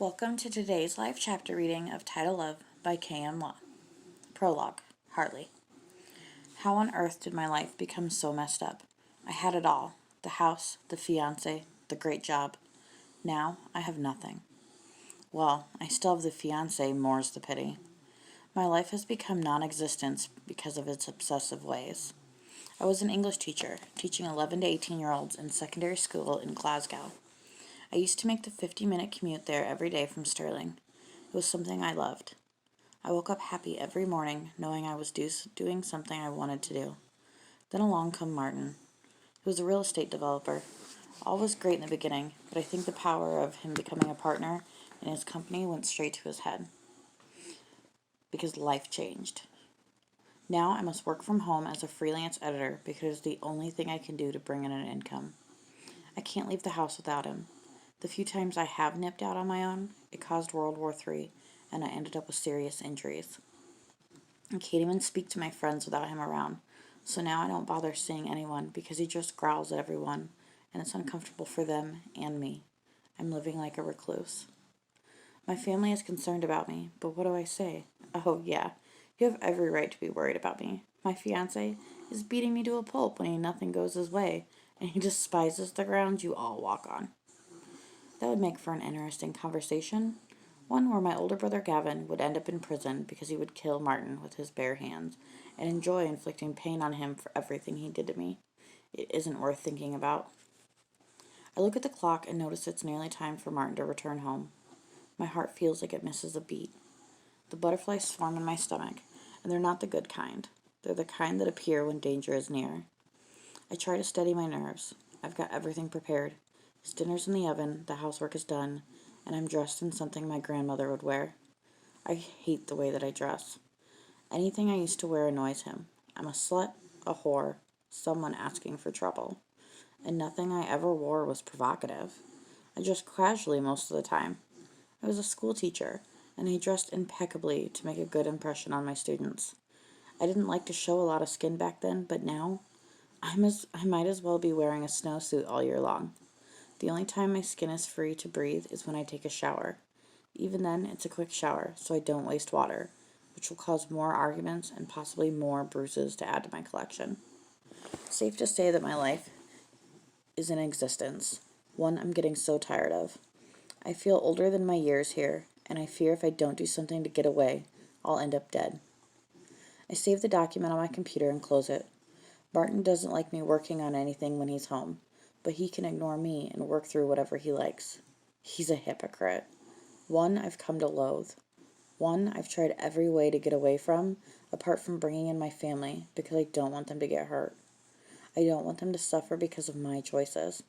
Welcome to today's live chapter reading of Tidal Lowe by K.M. Lowe. Prologue, Hardly. How on earth did my life become so messed up? I had it all. The house, the fiancé, the great job. Now I have nothing. Well, I still have the fiancé, more's the pity. My life has become non-existent because of its obsessive ways. I was an English teacher, teaching 11 to 18-year-olds in secondary school in Glasgow. I used to make the 50-minute commute there every day from Stirling. It was something I loved. I woke up happy every morning, knowing I was doing something I wanted to do. Then along come Martin. He was a real estate developer. All was great in the beginning, but I think the power of him becoming a partner in his company went straight to his head. Because life changed. Now I must work from home as a freelance editor because it's the only thing I can do to bring in an income. I can't leave the house without him. The few times I have nipped out on my own, it caused World War III, and I ended up with serious injuries. I can't even speak to my friends without him around, so now I don't bother seeing anyone because he just growls at everyone, and it's uncomfortable for them and me. I'm living like a recluse. My family is concerned about me, but what do I say? Oh, yeah, you have every right to be worried about me. My fiancé is beating me to a pulp when nothing goes his way, and he despises the ground you all walk on. That would make for an interesting conversation, one where my older brother Gavin would end up in prison because he would kill Martin with his bare hands and enjoy inflicting pain on him for everything he did to me. It isn't worth thinking about. I look at the clock and notice it's nearly time for Martin to return home. My heart feels like it misses a beat. The butterflies swarm in my stomach, and they're not the good kind. They're the kind that appear when danger is near. I try to steady my nerves. I've got everything prepared. His dinner's in the oven, the housework is done, and I'm dressed in something my grandmother would wear. I hate the way that I dress. Anything I used to wear annoys him. I'm a slut, a whore, someone asking for trouble. And nothing I ever wore was provocative. I dressed casually most of the time. I was a school teacher, and I dressed impeccably to make a good impression on my students. I didn't like to show a lot of skin back then, but now I might as well be wearing a snowsuit all year long. The only time my skin is free to breathe is when I take a shower. Even then, it's a quick shower, so I don't waste water, which will cause more arguments and possibly more bruises to add to my collection. Safe to say that my life is in existence, one I'm getting so tired of. I feel older than my years here, and I fear if I don't do something to get away, I'll end up dead. I save the document on my computer and close it. Martin doesn't like me working on anything when he's home, but he can ignore me and work through whatever he likes. He's a hypocrite. One I've come to loathe. One I've tried every way to get away from, apart from bringing in my family, because I don't want them to get hurt. I don't want them to suffer because of my choices.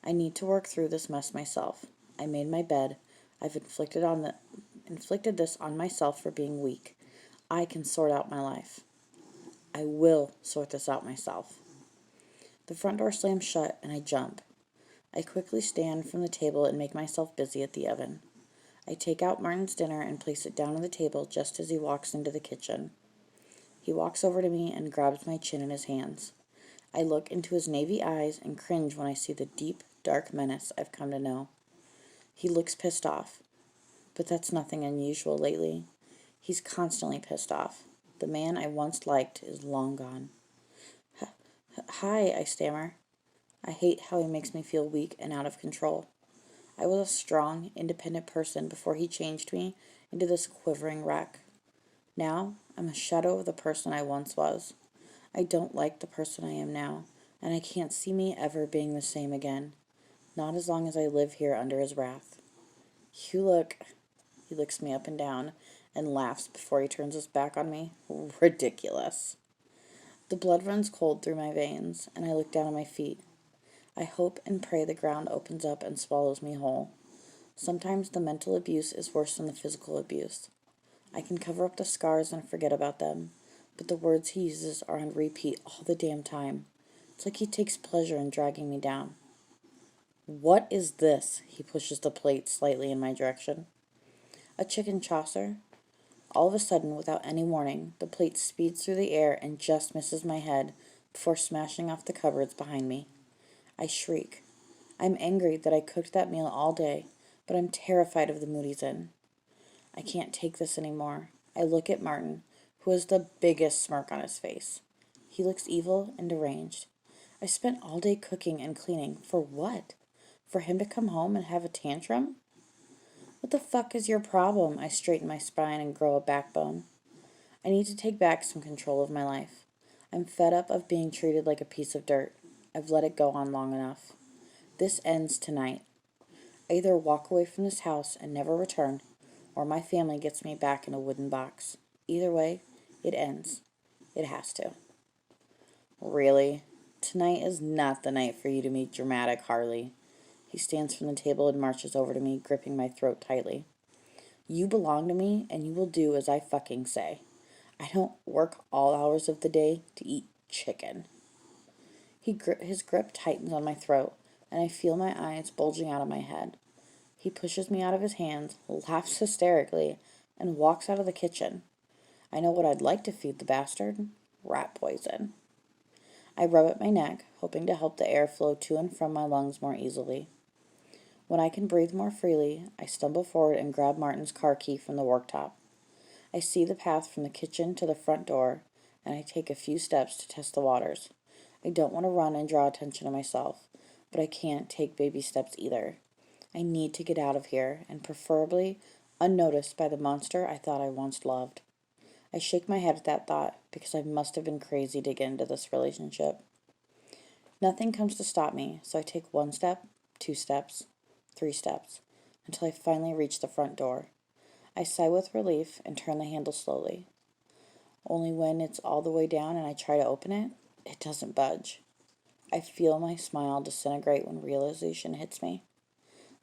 I need to work through this mess myself. I made my bed. I've inflicted this on myself for being weak. I can sort out my life. I will sort this out myself. The front door slams shut, and I jump. I quickly stand from the table and make myself busy at the oven. I take out Martin's dinner and place it down on the table just as he walks into the kitchen. He walks over to me and grabs my chin in his hands. I look into his navy eyes and cringe when I see the deep, dark menace I've come to know. He looks pissed off, but that's nothing unusual lately. He's constantly pissed off. The man I once liked is long gone. Hi, I stammer. I hate how he makes me feel weak and out of control. I was a strong, independent person before he changed me into this quivering wreck. Now, I'm a shadow of the person I once was. I don't like the person I am now, and I can't see me ever being the same again. Not as long as I live here under his wrath. You look... He looks me up and down and laughs before he turns his back on me. Ridiculous. The blood runs cold through my veins, and I look down at my feet. I hope and pray the ground opens up and swallows me whole. Sometimes the mental abuse is worse than the physical abuse. I can cover up the scars and forget about them, but the words he uses are on repeat all the damn time. It's like he takes pleasure in dragging me down. What is this? He pushes the plate slightly in my direction. A chicken chasseur. All of a sudden, without any warning, the plate speeds through the air and just misses my head before smashing off the cupboards behind me. I shriek. I'm angry that I cooked that meal all day, but I'm terrified of the mood he's in. I can't take this anymore. I look at Martin, who has the biggest smirk on his face. He looks evil and deranged. I spent all day cooking and cleaning. For what? For him to come home and have a tantrum? What the fuck is your problem? I straighten my spine and grow a backbone. I need to take back some control of my life. I'm fed up of being treated like a piece of dirt. I've let it go on long enough. This ends tonight. I either walk away from this house and never return, or my family gets me back in a wooden box. Either way, it ends. It has to. Really? Tonight is not the night for you to meet dramatic Harley. He stands from the table and marches over to me, gripping my throat tightly. You belong to me, and you will do as I fucking say. I don't work all hours of the day to eat chicken. His grip tightens on my throat, and I feel my eyes bulging out of my head. He pushes me out of his hands, laughs hysterically, and walks out of the kitchen. I know what I'd like to feed the bastard. Rat poison. I rub at my neck, hoping to help the air flow to and from my lungs more easily. When I can breathe more freely, I stumble forward and grab Martin's car key from the worktop. I see the path from the kitchen to the front door, and I take a few steps to test the waters. I don't want to run and draw attention to myself, but I can't take baby steps either. I need to get out of here, and preferably unnoticed by the monster I thought I once loved. I shake my head at that thought, because I must have been crazy to get into this relationship. Nothing comes to stop me, so I take 1 step, 2 steps, 3 steps, until I finally reach the front door. I sigh with relief and turn the handle slowly. Only when it's all the way down and I try to open it, it doesn't budge. I feel my smile disintegrate when realization hits me.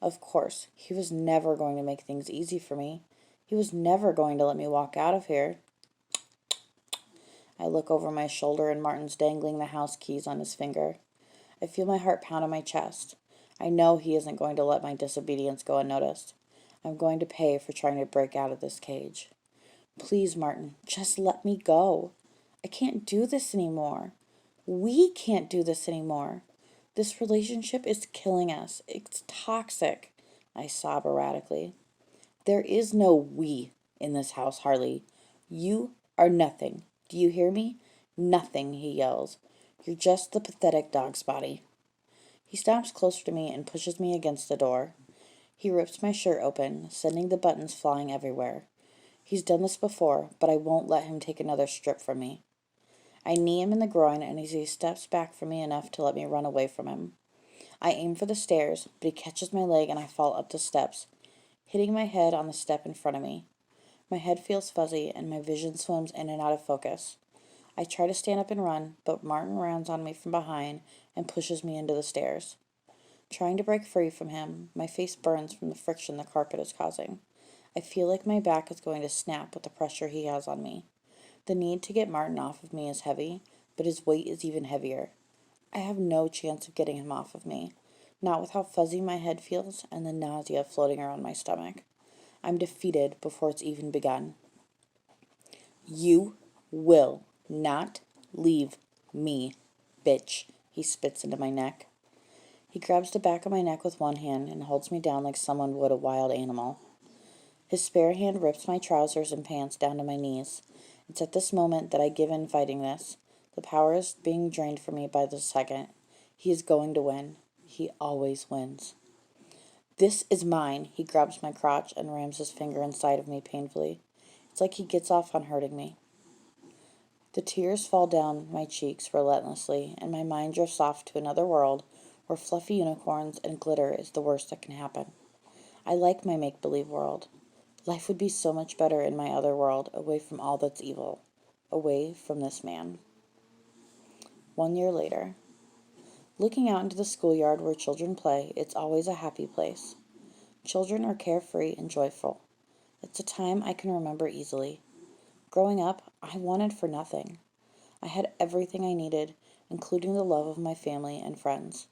Of course, he was never going to make things easy for me. He was never going to let me walk out of here. I look over my shoulder and Martin's dangling the house keys on his finger. I feel my heart pound on my chest. I know he isn't going to let my disobedience go unnoticed. I'm going to pay for trying to break out of this cage. Please, Martin, just let me go. I can't do this anymore. We can't do this anymore. This relationship is killing us. It's toxic. I sob erratically. There is no we in this house, Harley. You are nothing. Do you hear me? Nothing, he yells. You're just the pathetic dog's body. He stomps closer to me and pushes me against the door. He rips my shirt open, sending the buttons flying everywhere. He's done this before, but I won't let him take another strip from me. I knee him in the groin, and he steps back from me enough to let me run away from him. I aim for the stairs, but he catches my leg and I fall up the steps, hitting my head on the step in front of me. My head feels fuzzy, and my vision swims in and out of focus. I try to stand up and run, but Martin rounds on me from behind and pushes me into the stairs. Trying to break free from him, my face burns from the friction the carpet is causing. I feel like my back is going to snap with the pressure he has on me. The need to get Martin off of me is heavy, but his weight is even heavier. I have no chance of getting him off of me, not with how fuzzy my head feels and the nausea floating around my stomach. I'm defeated before it's even begun. You will not leave me, bitch, he spits into my neck. He grabs the back of my neck with one hand and holds me down like someone would a wild animal. His spare hand rips my trousers and pants down to my knees. It's at this moment that I give in fighting this. The power is being drained from me by the second. He is going to win. He always wins. This is mine. He grabs my crotch and rams his finger inside of me painfully. It's like he gets off on hurting me. The tears fall down my cheeks relentlessly, and my mind drifts off to another world where fluffy unicorns and glitter is the worst that can happen. I like my make-believe world. Life would be so much better in my other world, away from all that's evil, away from this man. 1 year later. Looking out into the schoolyard where children play, it's always a happy place. Children are carefree and joyful. It's a time I can remember easily. Growing up, I wanted for nothing. I had everything I needed, including the love of my family and friends.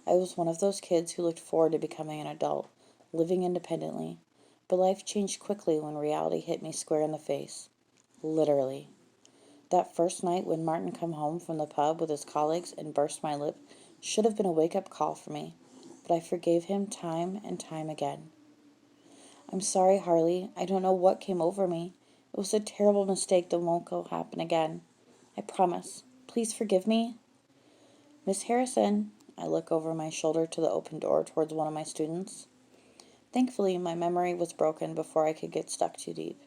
I was one of those kids who looked forward to becoming an adult, living independently. But life changed quickly when reality hit me square in the face. Literally. That first night when Martin came home from the pub with his colleagues and burst my lip should have been a wake-up call for me, but I forgave him time and time again. I'm sorry, Harley. I don't know what came over me. It was a terrible mistake that won't go happen again. I promise. Please forgive me. Miss Harrison, I look over my shoulder to the open door towards one of my students. Thankfully, my memory was broken before I could get stuck too deep.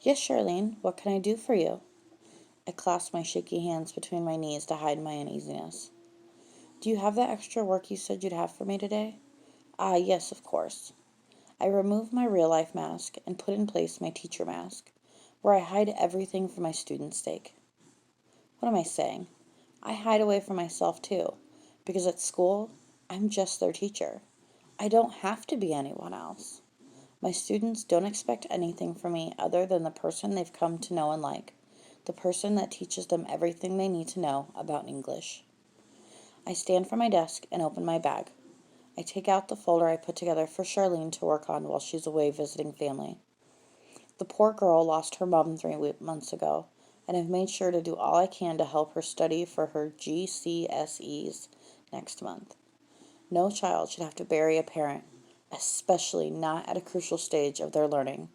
Yes, Charlene, what can I do for you? I clasped my shaky hands between my knees to hide my uneasiness. Do you have that extra work you said you'd have for me today? Ah, yes, of course. I removed my real-life mask and put in place my teacher mask, where I hide everything for my students' sake. What am I saying? I hide away from myself too, because at school, I'm just their teacher. I don't have to be anyone else. My students don't expect anything from me other than the person they've come to know and like, the person that teaches them everything they need to know about English. I stand from my desk and open my bag. I take out the folder I put together for Charlene to work on while she's away visiting family. The poor girl lost her mom 3 months ago, and I've made sure to do all I can to help her study for her GCSEs next month. No child should have to bury a parent, especially not at a crucial stage of their learning.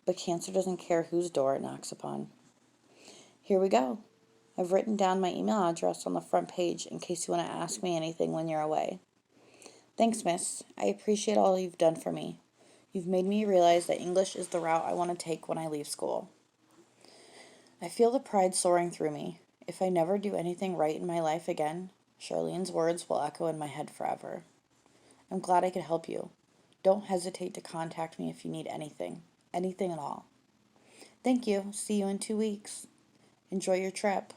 But cancer doesn't care whose door it knocks upon. Here we go. I've written down my email address on the front page in case you want to ask me anything when you're away. Thanks, miss. I appreciate all you've done for me. You've made me realize that English is the route I want to take when I leave school. I feel the pride soaring through me. If I never do anything right in my life again, Charlene's words will echo in my head forever. I'm glad I could help you. Don't hesitate to contact me if you need anything at all. Thank you. See you in 2 weeks. Enjoy your trip.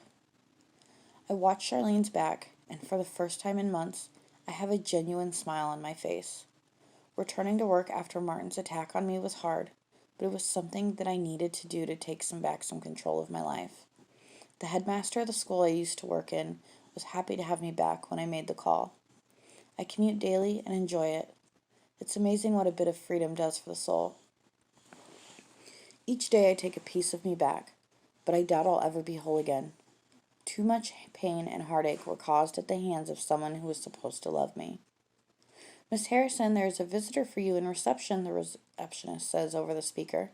I watch Charlene's back, and for the first time in months, I have a genuine smile on my face. Returning to work after Martin's attack on me was hard, but it was something that I needed to do to take back some control of my life. The headmaster of the school I used to work in was happy to have me back when I made the call. I commute daily and enjoy it. It's amazing what a bit of freedom does for the soul. Each day I take a piece of me back, but I doubt I'll ever be whole again. Too much pain and heartache were caused at the hands of someone who was supposed to love me. Miss Harrison, there is a visitor for you in reception, the receptionist says over the speaker.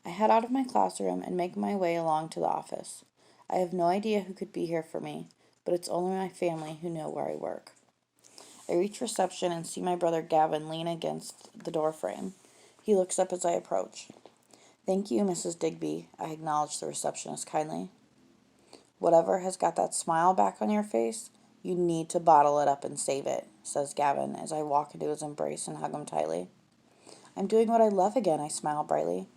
I head out of my classroom and make my way along to the office. I have no idea who could be here for me, but it's only my family who know where I work. I reach reception and see my brother Gavin lean against the doorframe. He looks up as I approach. Thank you, Mrs. Digby, I acknowledge the receptionist kindly. Whatever has got that smile back on your face, you need to bottle it up and save it, says Gavin as I walk into his embrace and hug him tightly. I'm doing what I love again, I smile brightly.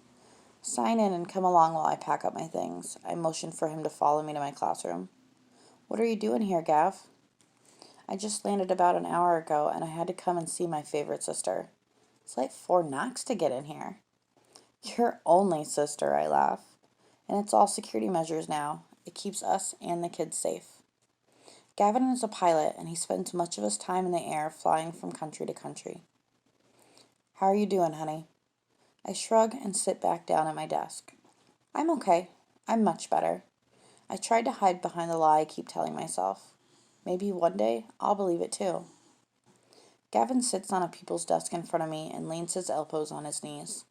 Sign in and come along while I pack up my things. I motion for him to follow me to my classroom. What are you doing here, Gav? I just landed about an hour ago and I had to come and see my favorite sister. It's like 4 knocks to get in here. Your only sister, I laugh. And it's all security measures now. It keeps us and the kids safe. Gavin is a pilot and he spends much of his time in the air flying from country to country. How are you doing, honey? I shrug and sit back down at my desk. I'm okay. I'm much better. I tried to hide behind the lie I keep telling myself. Maybe one day I'll believe it too. Gavin sits on a people's desk in front of me and leans his elbows on his knees.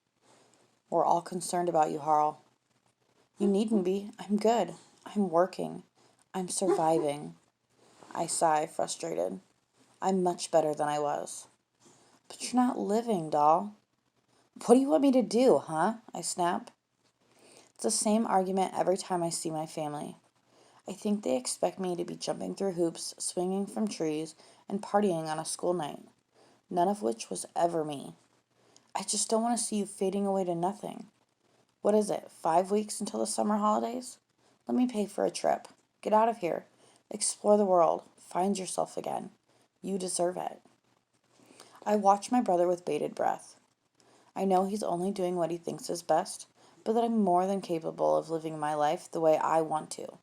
We're all concerned about you, Harl. You needn't be. I'm good. I'm working. I'm surviving. I sigh, frustrated. I'm much better than I was. But you're not living, doll. What do you want me to do, huh? I snap. It's the same argument every time I see my family. I think they expect me to be jumping through hoops, swinging from trees, and partying on a school night, none of which was ever me. I just don't want to see you fading away to nothing. What is it, 5 weeks until the summer holidays? Let me pay for a trip. Get out of here. Explore the world. Find yourself again. You deserve it. I watch my brother with bated breath. I know he's only doing what he thinks is best, but that I'm more than capable of living my life the way I want to.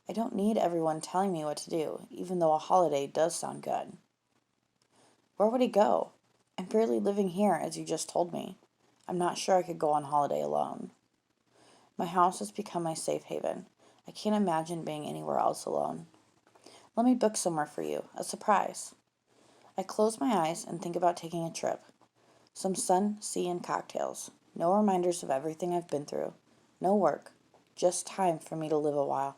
I don't need everyone telling me what to do, even though a holiday does sound good. Where would he go? I'm barely living here, as you just told me. I'm not sure I could go on holiday alone. My house has become my safe haven. I can't imagine being anywhere else alone. Let me book somewhere for you, a surprise. I close my eyes and think about taking a trip. Some sun, sea, and cocktails. No reminders of everything I've been through. No work. Just time for me to live a while.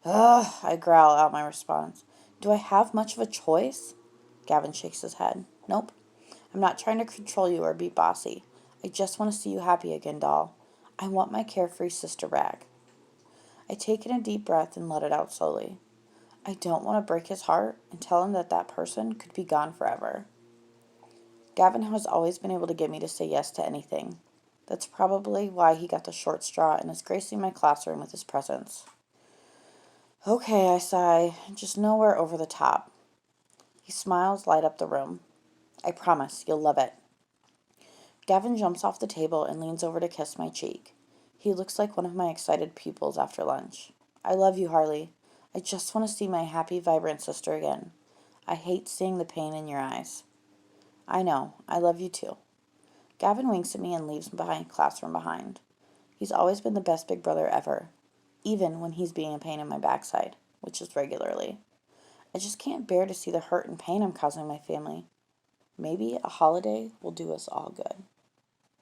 Ugh, I growl out my response. Do I have much of a choice? Gavin shakes his head. Nope. I'm not trying to control you or be bossy. I just want to see you happy again, doll. I want my carefree sister back. I take in a deep breath and let it out slowly. I don't want to break his heart and tell him that that person could be gone forever. Gavin has always been able to get me to say yes to anything. That's probably why he got the short straw and is gracing my classroom with his presence. Okay, I sigh, just nowhere over the top. His smiles light up the room. I promise, you'll love it. Gavin jumps off the table and leans over to kiss my cheek. He looks like one of my excited pupils after lunch. I love you, Harley. I just want to see my happy, vibrant sister again. I hate seeing the pain in your eyes. I know, I love you too. Gavin winks at me and leaves my classroom behind. He's always been the best big brother ever, even when he's being a pain in my backside, which is regularly. I just can't bear to see the hurt and pain I'm causing my family. Maybe a holiday will do us all good.